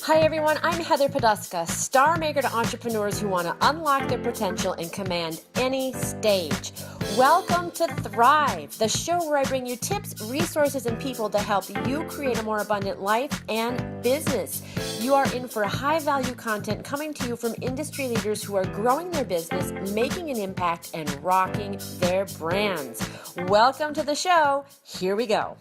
Hi everyone, I'm Heather Poduska, star maker to entrepreneurs who want to unlock their potential and command any stage. Welcome to Thrive, the show where I bring you tips, resources, and people to help you create a more abundant life and business. You are in for high-value content coming to you from industry leaders who are growing their business, making an impact, and rocking their brands. Welcome to the show. Here we go.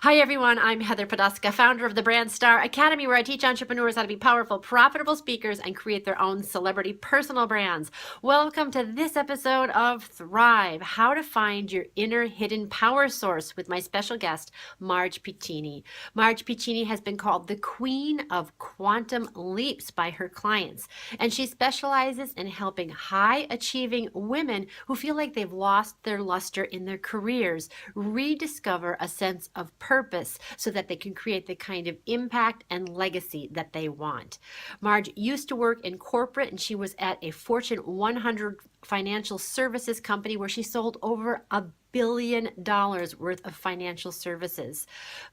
Hi everyone, I'm Heather Poduska, founder of the Brand Star Academy, where I teach entrepreneurs how to be powerful, profitable speakers and create their own celebrity personal brands. Welcome to this episode of Thrive, how to find your inner hidden power source with my special guest, Marge Piccini. Marge Piccini has been called the Queen of Quantum Leaps by her clients, and she specializes in helping high-achieving women who feel like they've lost their luster in their careers rediscover a sense of purpose so that they can create the kind of impact and legacy that they want. Marge used to work in corporate, and she was at a Fortune 100 financial services company where she sold over $1 billion worth of financial services.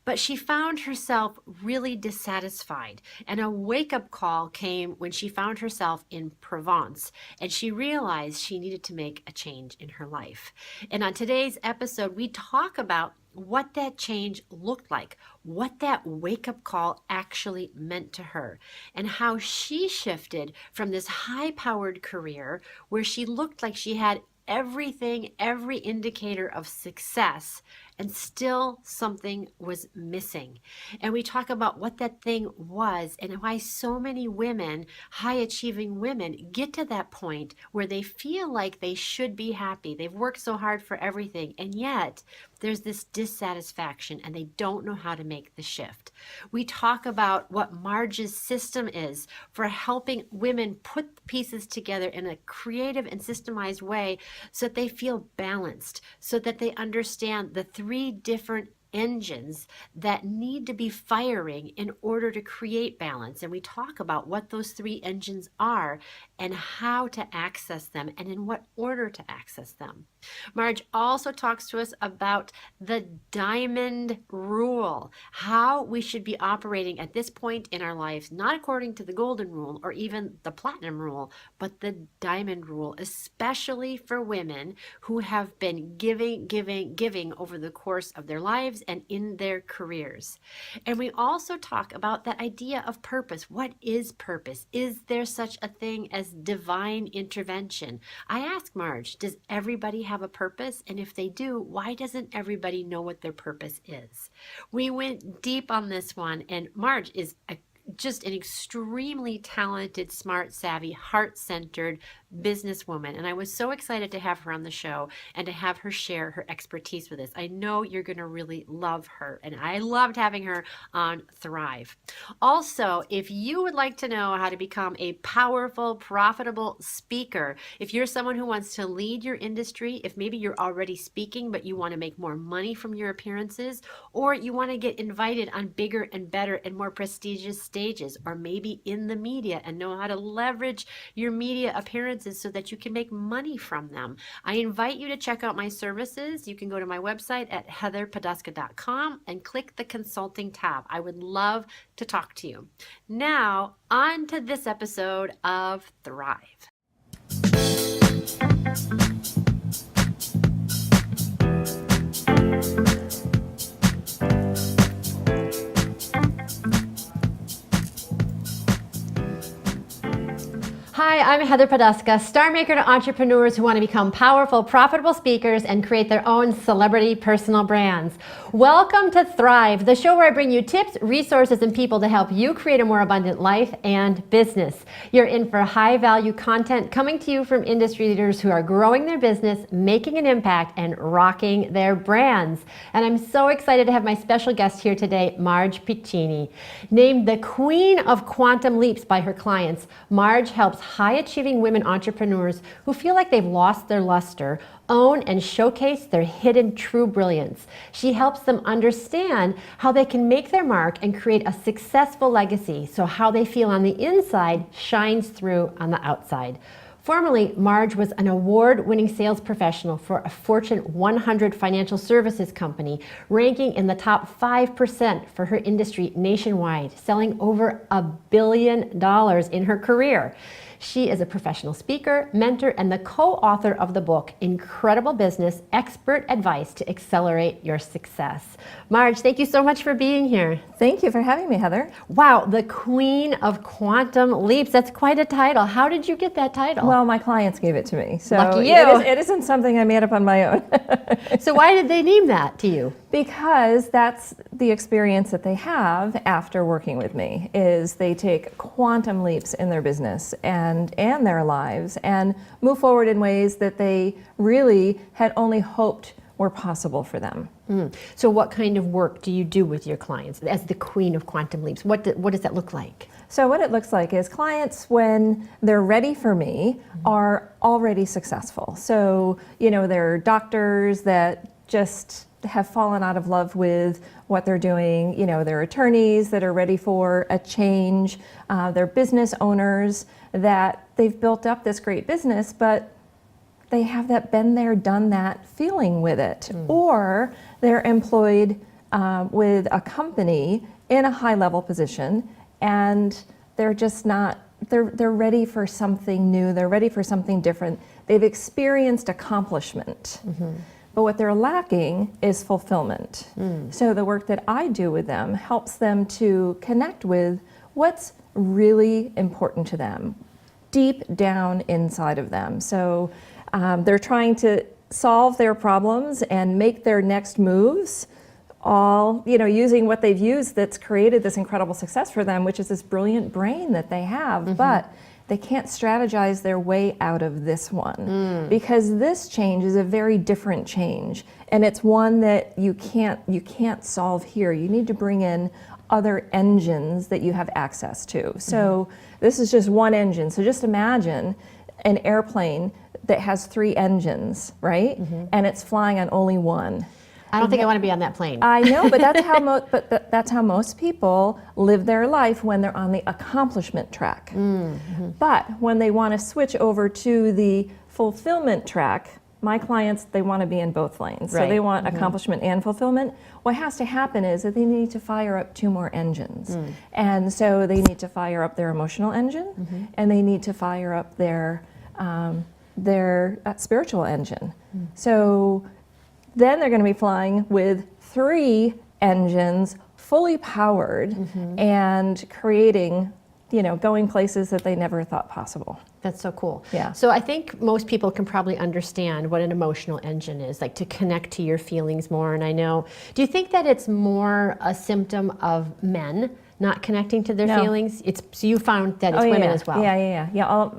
But she found herself really dissatisfied, and a wake-up call came when she found herself in Provence, and she realized she needed to make a change in her life. And on today's episode, we talk about what that change looked like, what that wake-up call actually meant to her, and how she shifted from this high-powered career where she looked like she had everything, every indicator of success, and still something was missing. And we talk about what that thing was and why so many women, high-achieving women, get to that point where they feel like they should be happy. They've worked so hard for everything, and yet there's this dissatisfaction and they don't know how to make the shift. We talk about what Marge's system is for helping women put the pieces together in a creative and systemized way so that they feel balanced, so that they understand the three different engines that need to be firing in order to create balance. And we talk about what those three engines are and how to access them and in what order to access them. Marge also talks to us about the diamond rule, how we should be operating at this point in our lives, not according to the golden rule or even the platinum rule, but the diamond rule, especially for women who have been giving over the course of their lives and in their careers. And we also talk about that idea of purpose. What is purpose? Is there such a thing as divine intervention? I ask Marge, does everybody have a purpose? And if they do, why doesn't everybody know what their purpose is? We went deep on this one, and Marge is just an extremely talented, smart, savvy, heart-centered businesswoman. And I was so excited to have her on the show and to have her share her expertise with us. I know you're going to really love her, and I loved having her on Thrive. Also, if you would like to know how to become a powerful, profitable speaker, if you're someone who wants to lead your industry, if maybe you're already speaking, but you want to make more money from your appearances, or you want to get invited on bigger and better and more prestigious stages, or maybe in the media and know how to leverage your media appearances so that you can make money from them, I invite you to check out my services. You can go to my website at heatherpoduska.com and click the consulting tab. I would love to talk to you. Now, on to this episode of Thrive. Hi, I'm Heather Poduska, star maker to entrepreneurs who want to become powerful, profitable speakers and create their own celebrity personal brands. Welcome to Thrive, the show where I bring you tips, resources, and people to help you create a more abundant life and business. You're in for high-value content coming to you from industry leaders who are growing their business, making an impact, and rocking their brands. And I'm so excited to have my special guest here today, Marge Piccini. Named the Queen of Quantum Leaps by her clients, Marge helps high-achieving women entrepreneurs who feel like they've lost their luster own and showcase their hidden true brilliance. She helps them understand how they can make their mark and create a successful legacy, so how they feel on the inside shines through on the outside. Formerly, Marge was an award-winning sales professional for a Fortune 100 financial services company, ranking in the top 5% for her industry nationwide, selling over $1 billion in her career. She is a professional speaker, mentor, and the co-author of the book, Incredible Business, Expert Advice to Accelerate Your Success. Marge, thank you so much for being here. Thank you for having me, Heather. Wow, the Queen of Quantum Leaps. That's quite a title. How did you get that title? Well, my clients gave it to me. So lucky you. It isn't something I made up on my own. So why did they name that to you? Because that's the experience that they have after working with me, is they take quantum leaps in their business and their lives and move forward in ways that they really had only hoped were possible for them. So what kind of work do you do with your clients as the Queen of Quantum Leaps? What does that look like? So what it looks like is clients, when they're ready for me, are already successful. So, they're doctors that just have fallen out of love with what they're doing. They're attorneys that are ready for a change. They're business owners that they've built up this great business, but they have that been there, done that feeling with it. Or they're employed with a company in a high level position, and they're just not, they're ready for something new. They're ready for something different. They've experienced accomplishment. But what they're lacking is fulfillment. So the work that I do with them helps them to connect with what's really important to them, deep down inside of them. So they're trying to solve their problems and make their next moves, all using what they've used that's created this incredible success for them, which is this brilliant brain that they have. But they can't strategize their way out of this one, because this change is a very different change, and it's one that you can't solve here. You need to bring in other engines that you have access to. So this is just one engine. So just imagine an airplane that has 3 engines, right? And it's flying on only one. I don't think I want to be on that plane. I know, but that's how most people live their life when they're on the accomplishment track. But when they want to switch over to the fulfillment track, my clients, they want to be in both lanes. So they want accomplishment and fulfillment. What has to happen is that they need to fire up 2 more engines. And so they need to fire up their emotional engine, and they need to fire up their spiritual engine. So then they're going to be flying with 3 engines, fully powered, and creating, going places that they never thought possible. That's so cool. Yeah. So I think most people can probably understand what an emotional engine is, like to connect to your feelings more. And I know, do you think that it's more a symptom of men not connecting to their feelings? So you found that it's women as well. Yeah.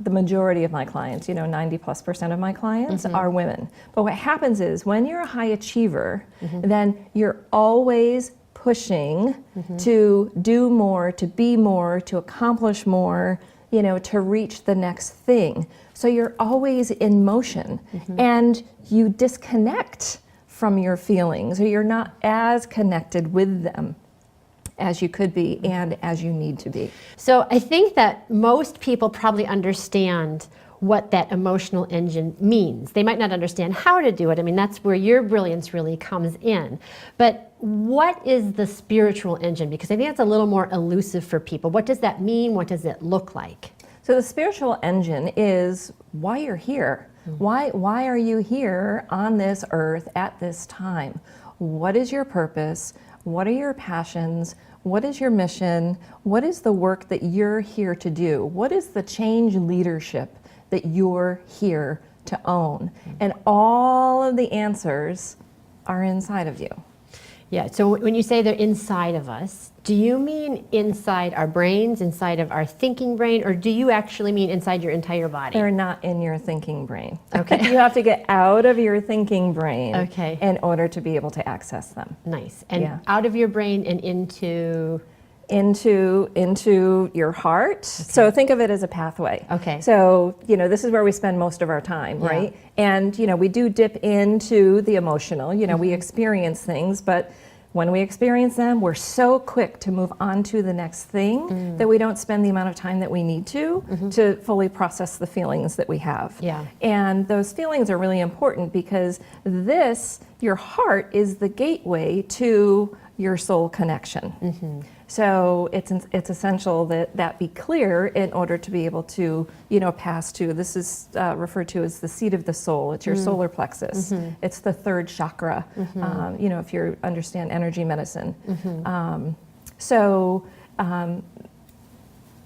The majority of my clients, 90+% of my clients are women. But what happens is when you're a high achiever, then you're always pushing to do more, to be more, to accomplish more, to reach the next thing. So you're always in motion, and you disconnect from your feelings, or you're not as connected with them as you could be and as you need to be. So I think that most people probably understand what that emotional engine means. They might not understand how to do it. I mean, that's where your brilliance really comes in. But what is the spiritual engine? Because I think that's a little more elusive for people. What does that mean? What does it look like? So the spiritual engine is why you're here. Why are you here on this earth at this time? What is your purpose? What are your passions? What is your mission? What is the work that you're here to do? What is the change leadership that you're here to own? And all of the answers are inside of you. Yeah, so when you say they're inside of us, do you mean inside our brains, inside of our thinking brain, or do you actually mean inside your entire body? They're not in your thinking brain. Okay. You have to get out of your thinking brain Okay. in order to be able to access them. Nice. And out of your brain and into your heart. Okay. So think of it as a pathway. Okay. So, this is where we spend most of our time, right? And, we do dip into the emotional, we experience things, but when we experience them, we're so quick to move on to the next thing that we don't spend the amount of time that we need to fully process the feelings that we have. Yeah. And those feelings are really important because your heart is the gateway to your soul connection. So it's essential that be clear in order to be able to, pass to, this is referred to as the seat of the soul. It's your solar plexus. It's the third chakra, if you understand energy medicine.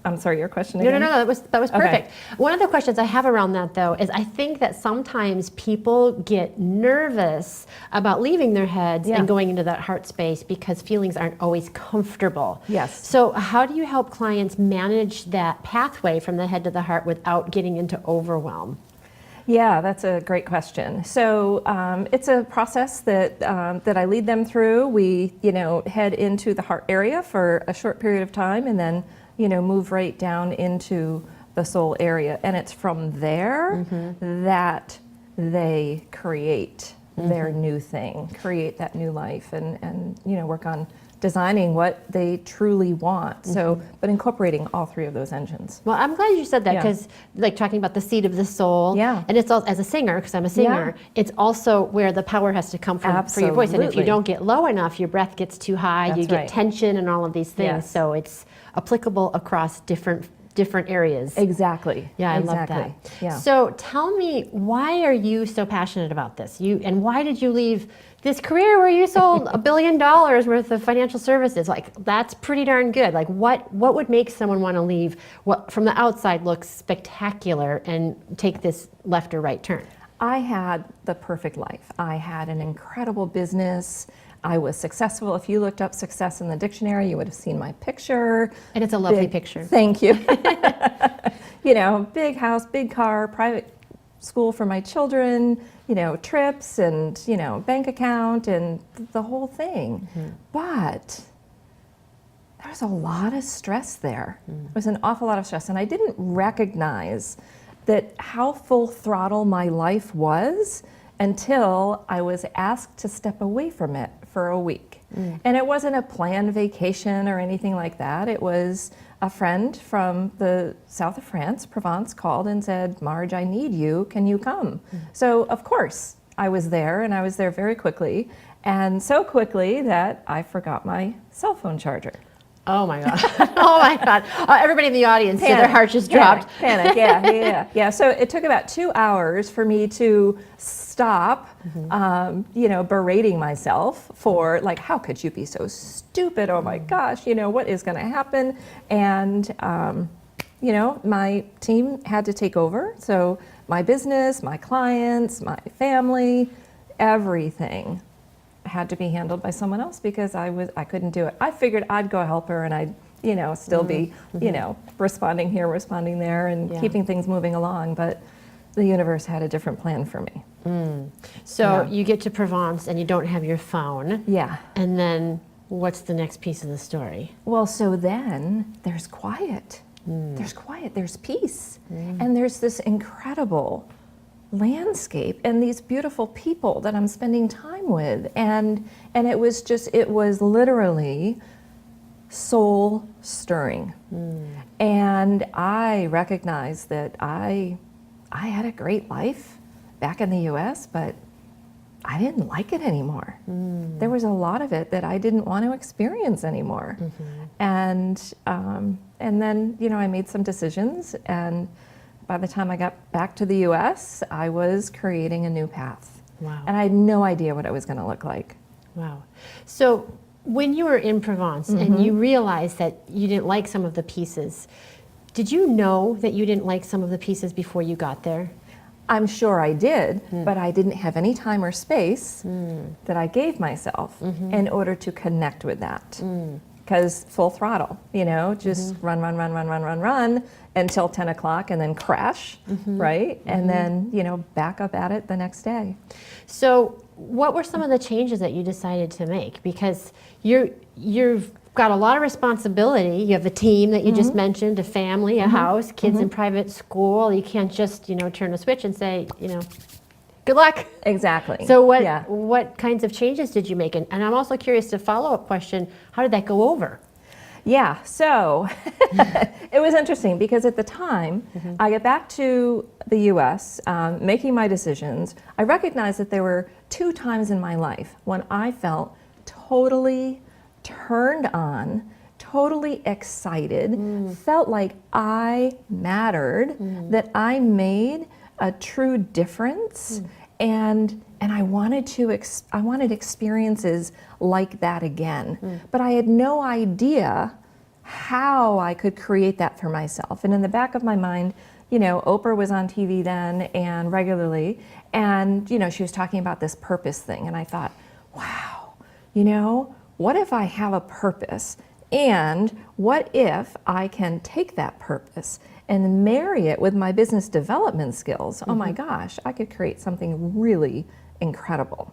I'm sorry, your question again? No, that was perfect. Okay. One of the questions I have around that, though, is I think that sometimes people get nervous about leaving their heads and going into that heart space because feelings aren't always comfortable. Yes. So how do you help clients manage that pathway from the head to the heart without getting into overwhelm? Yeah, that's a great question. So it's a process that I lead them through. We, head into the heart area for a short period of time and then move right down into the soul area. And it's from there that they create their new thing, create that new life and work on designing what they truly want. So, but incorporating all three of those engines. Well, I'm glad you said that because like talking about the seat of the soul, and it's all, as a singer, because I'm a singer, it's also where the power has to come from for your voice. And if you don't get low enough, your breath gets too high, you get tension and all of these things. Yes. So it's applicable across different areas. Exactly. Yeah, I love that. Yeah. So tell me, why are you so passionate about this? And why did you leave this career where you sold $1 billion worth of financial services? Like, that's pretty darn good. Like, what would make someone want to leave what from the outside looks spectacular and take this left or right turn? I had the perfect life. I had an incredible business. I was successful. If you looked up success in the dictionary, you would have seen my picture. And it's a lovely picture. Thank you. Big house, big car, private school for my children, trips and, bank account and the whole thing. But there was a lot of stress there. There was an awful lot of stress. And I didn't recognize that how full throttle my life was until I was asked to step away from it for a week. And it wasn't a planned vacation or anything like that. It was a friend from the south of France, Provence, called and said, "Marge, I need you. Can you come?" So of course I was there, and I was there very quickly, and so quickly that I forgot my cell phone charger. Oh my God. Oh my God. Everybody in the audience, their heart just dropped. Panic. Yeah. So it took about 2 hours for me to stop, berating myself for like, how could you be so stupid? Oh my gosh, what is going to happen? And, my team had to take over. So my business, my clients, my family, everything had to be handled by someone else because I couldn't do it. I figured I'd go help her and I'd, still be, responding here, responding there and keeping things moving along. But the universe had a different plan for me. So you get to Provence and you don't have your phone. Yeah. And then what's the next piece of the story? Well, so then there's quiet. There's quiet, there's peace. And there's this incredible landscape and these beautiful people that I'm spending time with. And it was literally soul stirring. And I recognized that I had a great life back in the US, but I didn't like it anymore. There was a lot of it that I didn't want to experience anymore. And then, I made some decisions, and by the time I got back to the US, I was creating a new path. Wow. And I had no idea what it was going to look like. Wow. So when you were in Provence and you realized that you didn't like some of the pieces, did you know that you didn't like some of the pieces before you got there? I'm sure I did, but I didn't have any time or space that I gave myself in order to connect with that. Because full throttle, just run until 10 o'clock and then crash, right? And then, back up at it the next day. So what were some of the changes that you decided to make? Because you've got a lot of responsibility. You have a team that you just mentioned, a family, a house, kids in private school. You can't just, turn a switch and say, Good luck. Exactly. So Yeah. what kinds of changes did you make? And I'm also curious, to follow-up question, how did that go over? Yeah, so it was interesting because at the time, I got back to the US, making my decisions. I recognized that there were 2 times in my life when I felt totally turned on, totally excited, felt like I mattered, that I made a true difference, and I wanted I wanted experiences like that again. But I had no idea how I could create that for myself. And in the back of my mind, you know, Oprah was on TV then and regularly, and you know, she was talking about this purpose thing, and I thought, wow, you know, what if I have a purpose? And what if I can take that purpose and marry it with my business development skills? Oh my gosh, I could create something really incredible.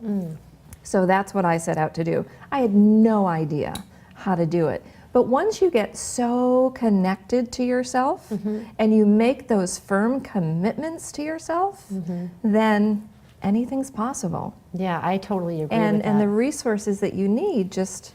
So that's what I set out to do. I had no idea how to do it. But once you get so connected to yourself and you make those firm commitments to yourself, then anything's possible. Yeah, I totally agree with that. And the resources that you need just,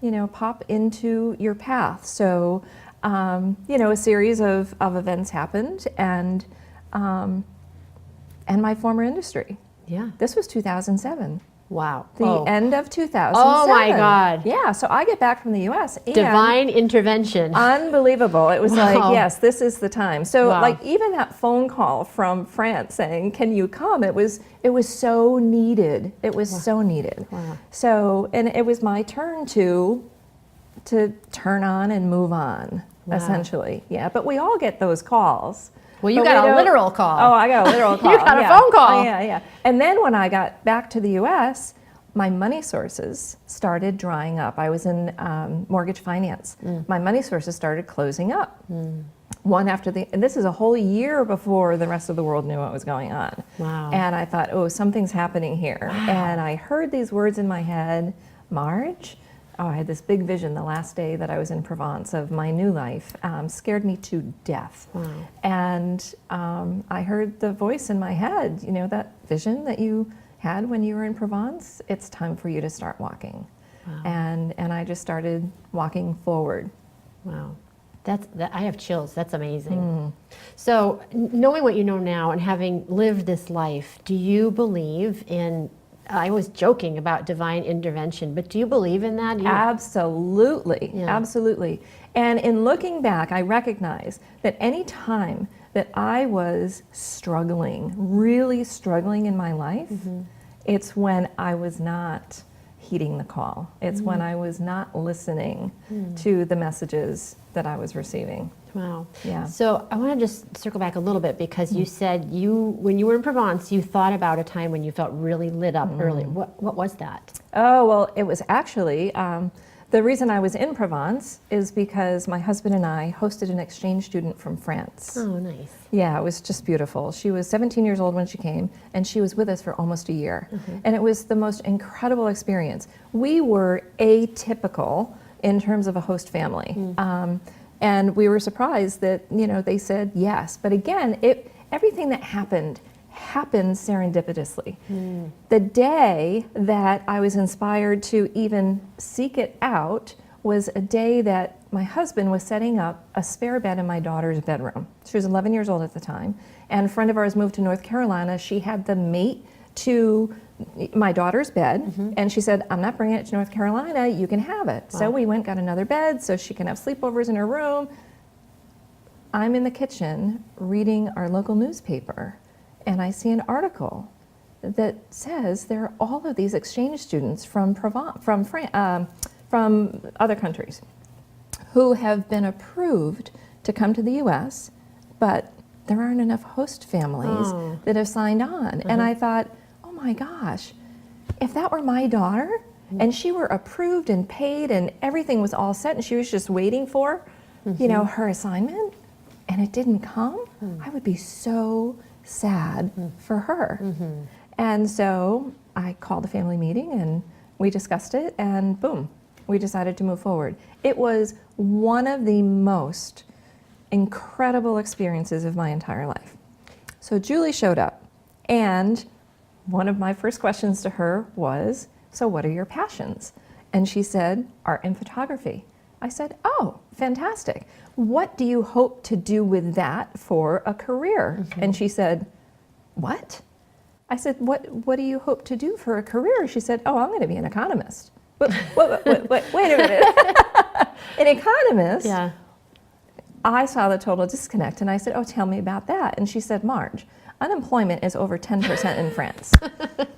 you know, pop into your path. So, you know, a series of events happened, and my former industry. Yeah. This was 2007. Wow. The end of 2007. Oh my God. Yeah, so I get back from the US and Divine intervention. unbelievable. It was Wow. like, yes, this is the time. So Wow. like even that phone call from France saying, "Can you come?" It was so needed. It was so needed. Wow. So, and it was my turn to turn on and move on, essentially. Yeah, but we all get those calls. Well, you But got we a don't- literal call. Oh, I got a literal call. You got a yeah. phone call. Oh, yeah. And then when I got back to the US, my money sources started drying up. I was in mortgage finance. My money sources started closing up. One after the, and this is a whole year before the rest of the world knew what was going on. Wow. And I thought, oh, something's happening here. Wow. And I heard these words in my head, Marge. Oh, I had this big vision the last day that I was in Provence of my new life. Scared me to death. Wow. And I heard the voice in my head, you know, that vision that you had when you were in Provence, it's time for you to start walking. Wow. And I just started walking forward. Wow. I have chills. That's amazing. So, knowing what you know now and having lived this life, do you believe in, I was joking about divine intervention, but do you believe in that? Absolutely, Yeah. absolutely. And in looking back, I recognize that any time that I was struggling, really struggling in my life, it's when I was not heeding the call. It's when I was not listening to the messages that I was receiving. Wow. Yeah. So I want to just circle back a little bit, because you said when you were in Provence, you thought about a time when you felt really lit up early. What was that? Oh, well, it was actually, the reason I was in Provence is because my husband and I hosted an exchange student from France. Oh, nice. Yeah, it was just beautiful. She was 17 years old when she came, and she was with us for almost a year. And it was the most incredible experience. We were atypical in terms of a host family. And we were surprised that, you know, they said yes. But again, everything that happened serendipitously. The day that I was inspired to even seek it out was a day that my husband was setting up a spare bed in my daughter's bedroom. She was 11 years old at the time, and a friend of ours moved to North Carolina. She had the mate to my daughter's bed, and she said, "I'm not bringing it to North Carolina, you can have it." Wow. So we went, got another bed so she can have sleepovers in her room. I'm in the kitchen reading our local newspaper, and I see an article that says there are all of these exchange students from from other countries who have been approved to come to the U.S., but there aren't enough host families that have signed on. And I thought, oh my gosh, if that were my daughter and she were approved and paid and everything was all set and she was just waiting for, you know, her assignment, and it didn't come, I would be so sad for her. And so I called a family meeting and we discussed it, and boom, we decided to move forward. It was one of the most incredible experiences of my entire life. So Julie showed up, and one of my first questions to her was, so what are your passions? And she said, art and photography. I said, oh, fantastic. What do you hope to do with that for a career? And she said, what? I said, what do you hope to do for a career? She said, oh, I'm going to be an economist. Wait a minute. An economist? Yeah. I saw the total disconnect and I said, oh, tell me about that. And she said, Marge, unemployment is over 10% in France.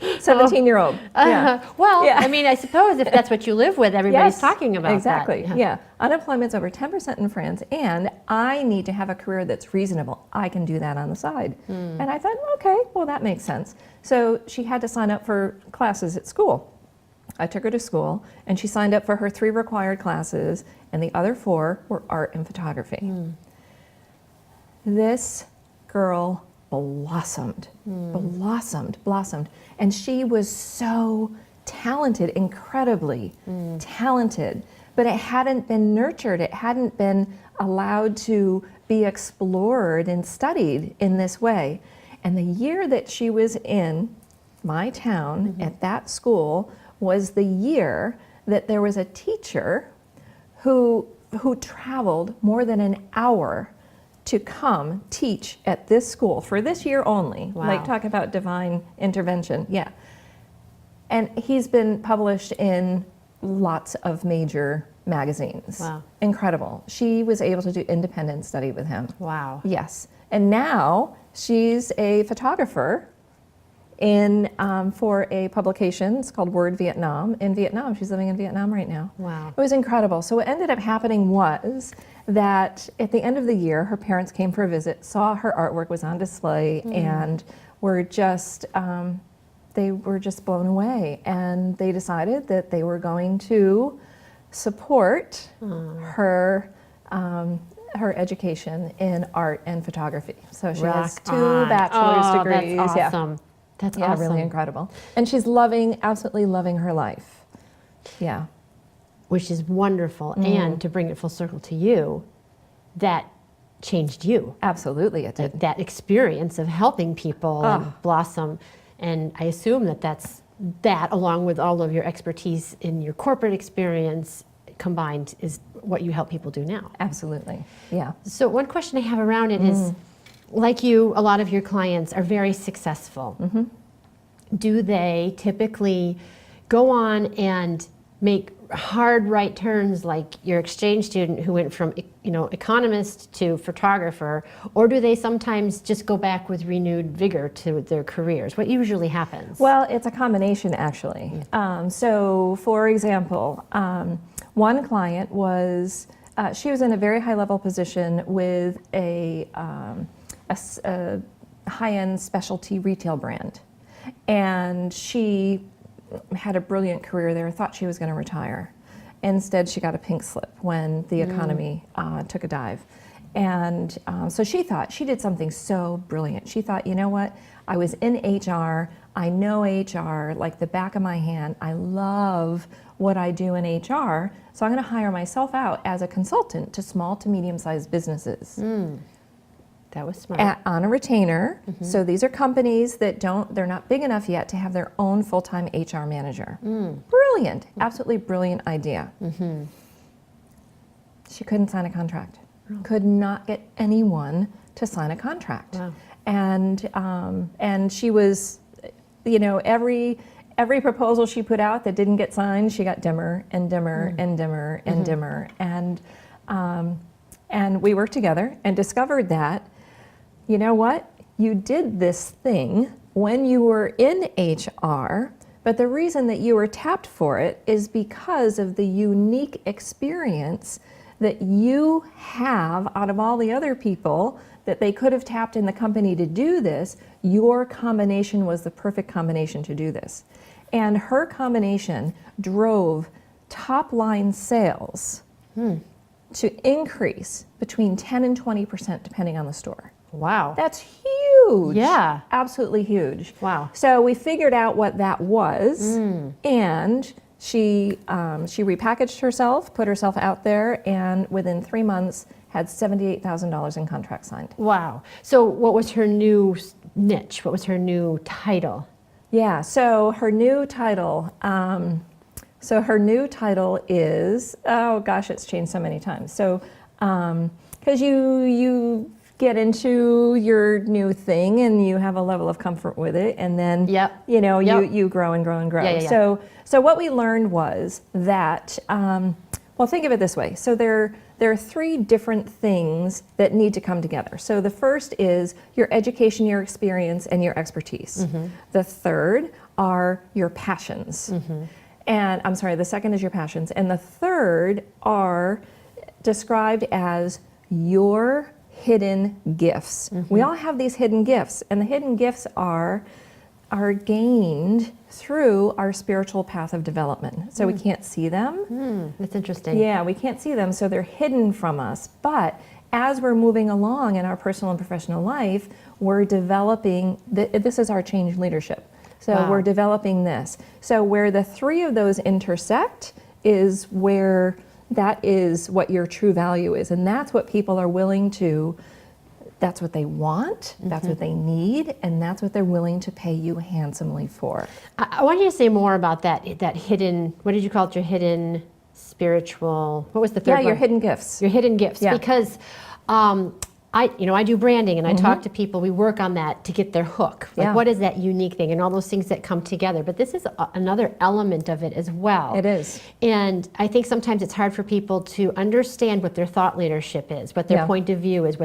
17-year-old. Yeah. Well, Yeah. I mean, I suppose if that's what you live with, everybody's Yes, talking about exactly. that. Yeah. Unemployment's over 10% in France, and I need to have a career that's reasonable. I can do that on the side. And I thought, okay, well, that makes sense. So she had to sign up for classes at school. I took her to school, and she signed up for her 3 required classes, and the other 4 were art and photography. This girl blossomed, blossomed. And she was so talented, incredibly talented, but it hadn't been nurtured. It hadn't been allowed to be explored and studied in this way. And the year that she was in my town at that school was the year that there was a teacher who traveled more than an hour to come teach at this school for this year only. Wow. Like, talk about divine intervention. Yeah. And he's been published in lots of major magazines. Wow. Incredible. She was able to do independent study with him. Wow. Yes. And now she's a photographer for a publication. It's called Word Vietnam. In Vietnam. She's living in Vietnam right now. Wow. It was incredible. So what ended up happening was that at the end of the year, her parents came for a visit, saw her artwork was on display, and were just, they were just blown away. And they decided that they were going to support her her education in art and photography. So she has 2 bachelor's degrees. That's awesome. That's Yeah, awesome. really incredible. And she's absolutely loving her life. Yeah. Which is wonderful. And to bring it full circle to you, that changed you. Absolutely it did. That experience of helping people blossom. And I assume that's that, along with all of your expertise in your corporate experience combined, is what you help people do now. Absolutely. Yeah. So one question I have around it is, like you, a lot of your clients are very successful. Do they typically go on and make hard right turns like your exchange student who went from economist to photographer, or do they sometimes just go back with renewed vigor to their careers? What usually happens? Well, it's a combination, actually. So, for example, one client was, she was in a very high-level position with a high-end specialty retail brand. And she had a brilliant career there, thought she was going to retire. Instead, she got a pink slip when the economy took a dive. And so she thought, she did something so brilliant. She thought, you know what, I was in HR, I know HR like the back of my hand, I love what I do in HR, so I'm going to hire myself out as a consultant to small to medium-sized businesses. That was smart. On a retainer. So these are companies that they're not big enough yet to have their own full-time HR manager. Brilliant, absolutely brilliant idea. She couldn't sign a contract. Could not get anyone to sign a contract. Wow. And she was, every proposal she put out that didn't get signed, she got dimmer and dimmer and dimmer and dimmer. And we worked together and discovered that, you know what? You did this thing when you were in HR, but the reason that you were tapped for it is because of the unique experience that you have out of all the other people that they could have tapped in the company to do this. Your combination was the perfect combination to do this. And her combination drove top-line sales to increase between 10 and 20% depending on the store. Wow. That's huge. Yeah. Absolutely huge. Wow. So we figured out what that was, and she repackaged herself, put herself out there, and within 3 months had $78,000 in contracts signed. Wow. So what was her new niche? What was her new title? Yeah, so her new title, is, oh gosh, it's changed so many times. So, because you get into your new thing and you have a level of comfort with it, and then Yep. you grow and grow and grow. Yeah. So what we learned was that, well, think of it this way. So there are three different things that need to come together. So the first is your education, your experience, and your expertise. The third are your passions. And I'm sorry, the second is your passions. And the third are described as your hidden gifts. We all have these hidden gifts, and the hidden gifts are gained through our spiritual path of development. So we can't see them. That's interesting. Yeah, we can't see them, so they're hidden from us. But as we're moving along in our personal and professional life, we're developing, this is our change leadership. So Wow. we're developing this. So where the three of those intersect is where that is what your true value is. And that's what people are willing to, that's what they want, that's what they need, and that's what they're willing to pay you handsomely for. I want you to say more about that hidden, what did you call it, your hidden spiritual, what was the third one? Yeah, your hidden gifts. Your hidden gifts. Yeah. Because I do branding, and I talk to people, we work on that to get their hook. Like, Yeah. what is that unique thing, and all those things that come together. But this is another element of it as well. It is. And I think sometimes it's hard for people to understand what their thought leadership is, what their Yeah. point of view is,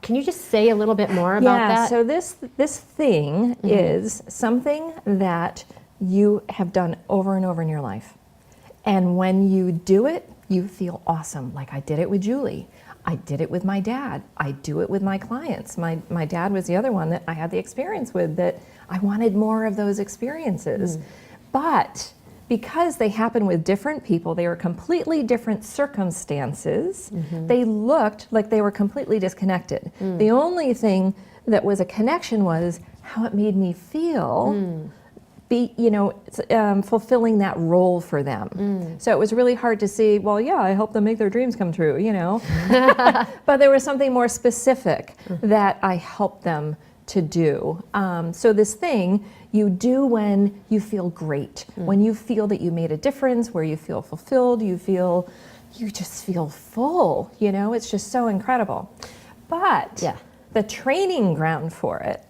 can you just say a little bit more about that? So this thing is something that you have done over and over in your life. And when you do it, you feel awesome. Like I did it with Julie. I did it with my dad. I do it with my clients. My dad was the other one that I had the experience with, that I wanted more of those experiences. But because they happen with different people, they were completely different circumstances, they looked like they were completely disconnected. The only thing that was a connection was how it made me feel, fulfilling that role for them. So it was really hard to see, well, yeah, I helped them make their dreams come true, but there was something more specific that I helped them to do. So this thing you do when you feel great, when you feel that you made a difference, where you feel fulfilled, you just feel full, it's just so incredible. But the training ground for it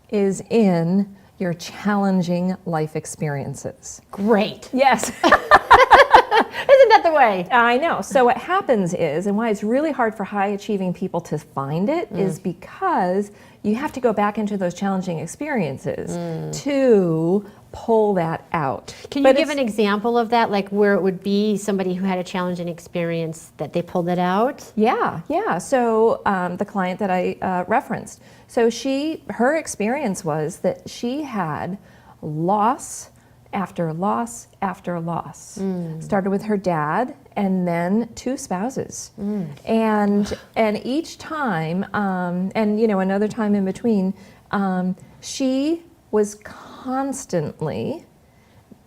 is in your challenging life experiences. Great. Yes. Isn't that the way? I know. So what happens is, and why it's really hard for high achieving people to find it, is because you have to go back into those challenging experiences to pull that out. Can you give an example of that, like where it would be somebody who had a challenging experience that they pulled it out? Yeah. So the client that I referenced, so her experience was that she had loss after loss after loss. Started with her dad and then two spouses. And each time, and another time in between, she was constantly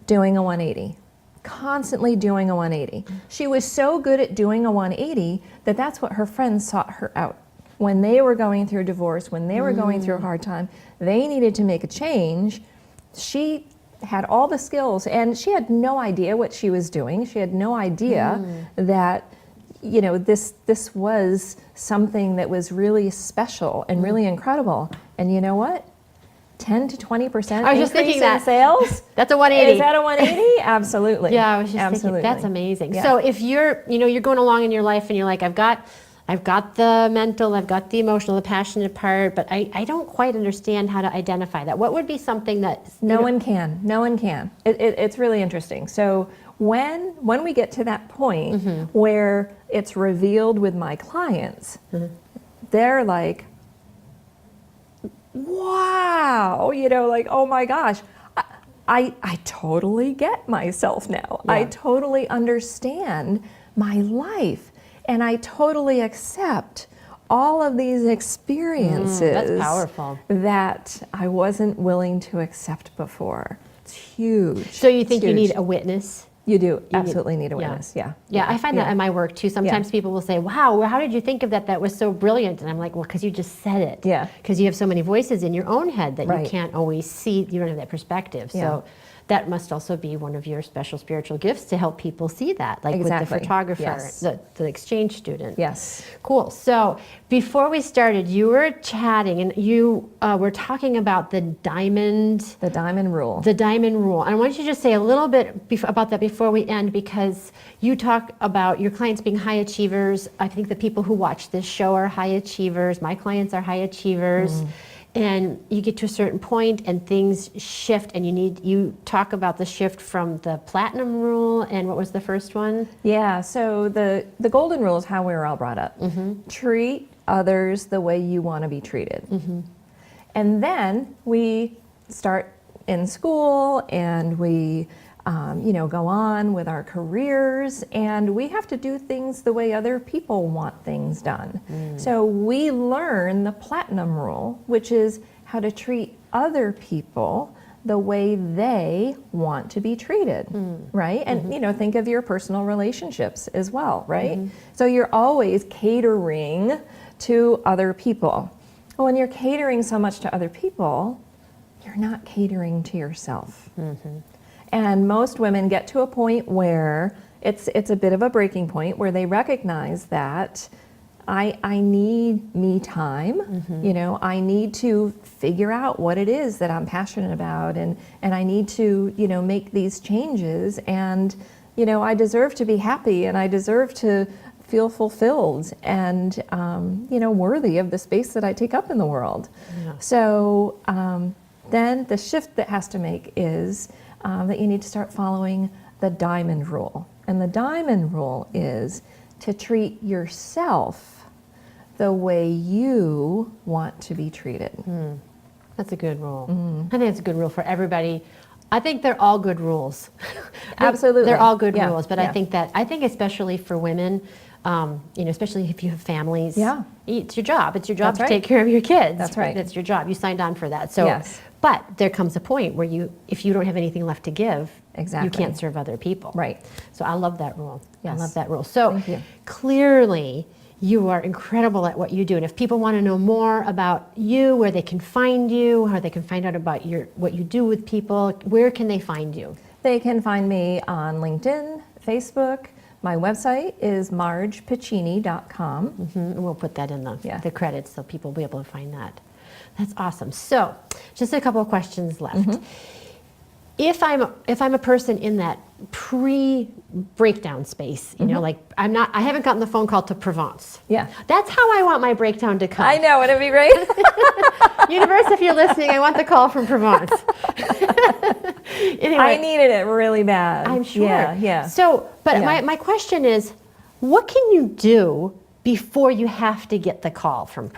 doing a 180. Constantly doing a 180. She was so good at doing a 180 that that's what her friends sought her out. When they were going through divorce, when they were going through a hard time, they needed to make a change. She had all the skills, and she had no idea what she was doing. She had no idea that this was something that was really special and really incredible. And you know what? 10 to 20% I was just thinking that in sales. That's a 180. Is that a 180? Absolutely. Yeah, I was just Absolutely. thinking that's amazing. Yeah. So if you're going along in your life and you're like, I've got the mental, I've got the emotional, the passionate part, but I don't quite understand how to identify that. What would be something that No one can. It's really interesting. So when we get to that point where it's revealed with my clients, they're like, wow, like, oh my gosh, I totally get myself now. Yeah. I totally understand my life, and I totally accept all of these experiences that's powerful. that I wasn't willing to accept before. It's huge. So you think It's you huge. need a witness? You do absolutely need awareness. Yeah. Yeah, I find that in my work too. Sometimes people will say, wow, well, how did you think of that? That was so brilliant. And I'm like, well, because you just said it. Yeah. Because you have so many voices in your own head that Right. you can't always see. You don't have that perspective. Yeah. So that must also be one of your special spiritual gifts to help people see that, like Exactly. with the photographer, Yes. the exchange student. Yes. Cool. So before we started, you were chatting and you were talking about the diamond rule. the diamond rule. And I want you to just say a little bit about that before we end, because you talk about your clients being high achievers. I think the people who watch this show are high achievers. My clients are high achievers. And you get to a certain point and things shift, and you talk about the shift from the platinum rule, and what was the first one? Yeah, so the golden rule is how we were all brought up. Treat others the way you want to be treated. And then we start in school and we go on with our careers, and we have to do things the way other people want things done. So we learn the platinum rule, which is how to treat other people the way they want to be treated, right? And think of your personal relationships as well, right? So you're always catering to other people. When you're catering so much to other people, you're not catering to yourself. And most women get to a point where it's a bit of a breaking point where they recognize that I need me time. I need to figure out what it is that I'm passionate about, and I need to make these changes, and I deserve to be happy, and I deserve to feel fulfilled and worthy of the space that I take up in the world. So then the shift that has to make is that you need to start following the diamond rule. And the diamond rule is to treat yourself the way you want to be treated. That's a good rule. I think it's a good rule for everybody. I think they're all good rules. Absolutely. They're all good rules, but yeah. I think especially for women, especially if you have families, it's your job. It's your job That's to right. take care of your kids. That's right. That's your job. You signed on for that. So, Yes. But there comes a point where if you don't have anything left to give, Exactly. you can't serve other people. Right. So I love that rule. Yes. I love that rule. So Thank you. clearly, you are incredible at what you do. And if people want to know more about you, where they can find you, how they can find out about what you do with people, where can they find you? They can find me on LinkedIn, Facebook. My website is margepiccini.com. And we'll put that in Yeah. the credits so people will be able to find that. That's awesome. So just a couple of questions left. If I'm a person in that pre-breakdown space, like I haven't gotten the phone call to Provence. Yeah. That's how I want my breakdown to come. I know, wouldn't it be great? Universe, if you're listening, I want the call from Provence. Anyway, I needed it really bad. I'm sure. Yeah. So, but Yeah. my question is, what can you do before you have to get the call from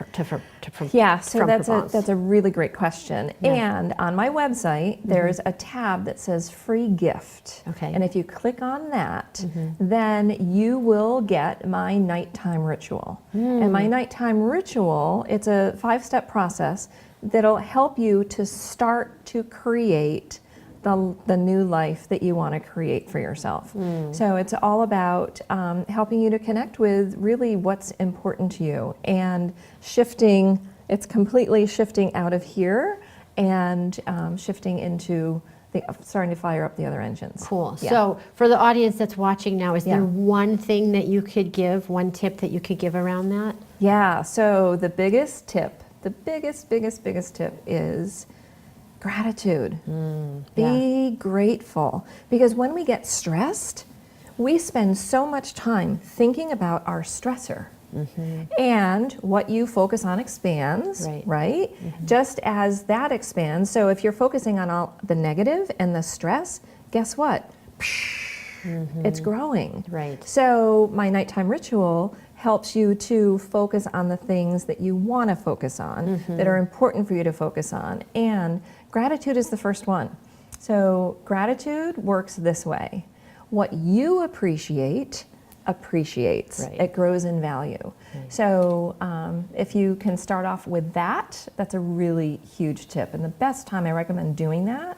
Yeah, so from that's Provence? a really great question. And on my website, there's a tab that says free gift. Okay. And if you click on that, then you will get my nighttime ritual. And my nighttime ritual, it's a 5-step process that'll help you to start to create the new life that you want to create for yourself. So it's all about helping you to connect with really what's important to you, and it's completely shifting out of here and shifting into starting to fire up the other engines. Cool. Yeah. So for the audience that's watching now, is Yeah. there one thing that you could give, one tip that you could give around that? Yeah, so the biggest tip is gratitude. Be grateful. Because when we get stressed, we spend so much time thinking about our stressor. And what you focus on expands, right? Just as that expands. So if you're focusing on all the negative and the stress, guess what? It's growing. Right. So my nighttime ritual helps you to focus on the things that you want to focus on, that are important for you to focus on. And gratitude is the first one. So gratitude works this way. What you appreciates. Right. It grows in value. So if you can start off with that, that's a really huge tip. And the best time I recommend doing that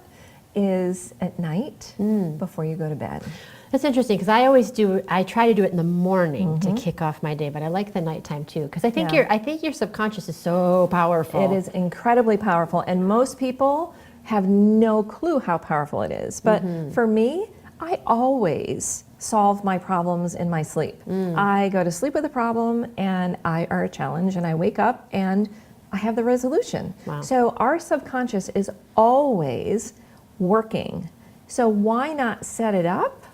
is at night before you go to bed. That's interesting because I try to do it in the morning to kick off my day, but I like the nighttime too because I think your subconscious is so powerful. It is incredibly powerful, and most people have no clue how powerful it is. But for me, I always solve my problems in my sleep. I go to sleep with a problem or a challenge, and I wake up and I have the resolution. Wow. So our subconscious is always working. So why not set it up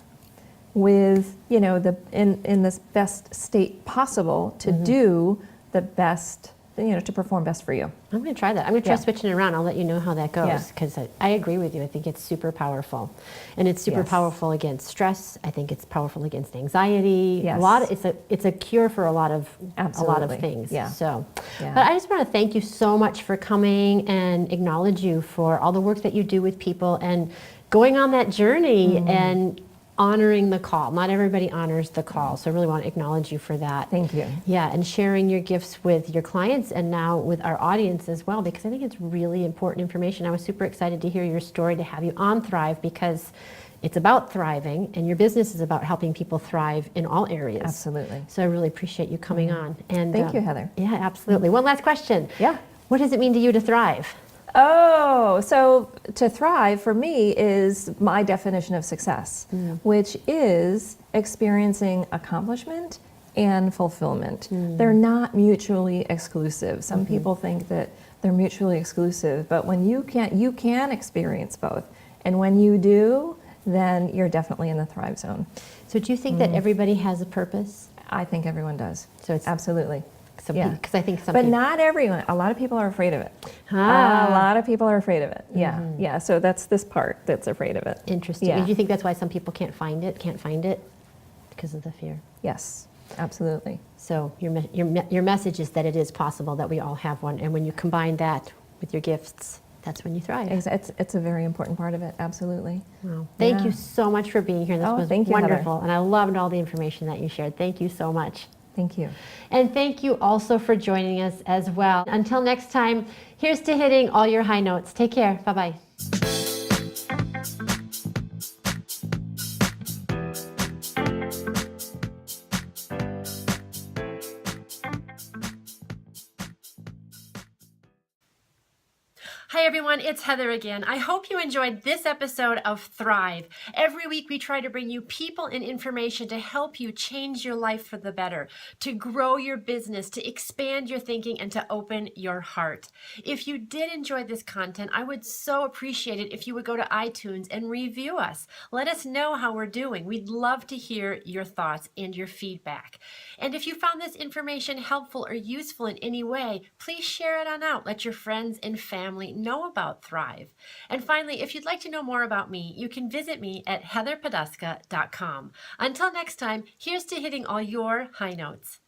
with, in this best state possible to do the best, to perform best for you. I'm going to try that. I'm going to try switching it around. I'll let you know how that goes Yeah. because I agree with you. I think it's super powerful, and it's super powerful against stress. I think it's powerful against anxiety. Yes. It's a cure for a lot of Absolutely. things. Yeah. So, Yeah. but I just want to thank you so much for coming and acknowledge you for all the work that you do with people and going on that journey and honoring the call. Not everybody honors the call, so I really want to acknowledge you for that. Thank you. Yeah, and sharing your gifts with your clients and now with our audience as well, because I think it's really important information. I was super excited to hear your story, to have you on Thrive, because it's about thriving, and your business is about helping people thrive in all areas. Absolutely. So I really appreciate you coming on. And Thank you, Heather. Yeah, absolutely. One last question. Yeah. What does it mean to you to thrive? Oh, so to thrive for me is my definition of success, which is experiencing accomplishment and fulfillment. They're not mutually exclusive. Some people think that they're mutually exclusive, but when you can experience both. And when you do, then you're definitely in the thrive zone. So do you think that everybody has a purpose? I think everyone does. So it's absolutely. Because I think some But people... not everyone. A lot of people are afraid of it. A lot of people are afraid of it. Yeah. So that's this part that's afraid of it. Interesting. Yeah. Do you think that's why some people can't find it because of the fear? Yes, absolutely. So your message is that it is possible that we all have one, and when you combine that with your gifts, that's when you thrive. It's a very important part of it. Absolutely. Wow. Thank you so much for being here. This was thank you, wonderful, Heather. and I loved all the information that you shared. Thank you so much. Thank you. And thank you also for joining us as well. Until next time, here's to hitting all your high notes. Take care. Bye-bye. Hi everyone, it's Heather again. I hope you enjoyed this episode of Thrive. Every week we try to bring you people and information to help you change your life for the better, to grow your business, to expand your thinking, and to open your heart. If you did enjoy this content, I would so appreciate it if you would go to iTunes and review us. Let us know how we're doing. We'd love to hear your thoughts and your feedback. And if you found this information helpful or useful in any way, please share it on out. Let your friends and family know about Thrive. And finally, if you'd like to know more about me, you can visit me at heatherpoduska.com. Until next time, here's to hitting all your high notes.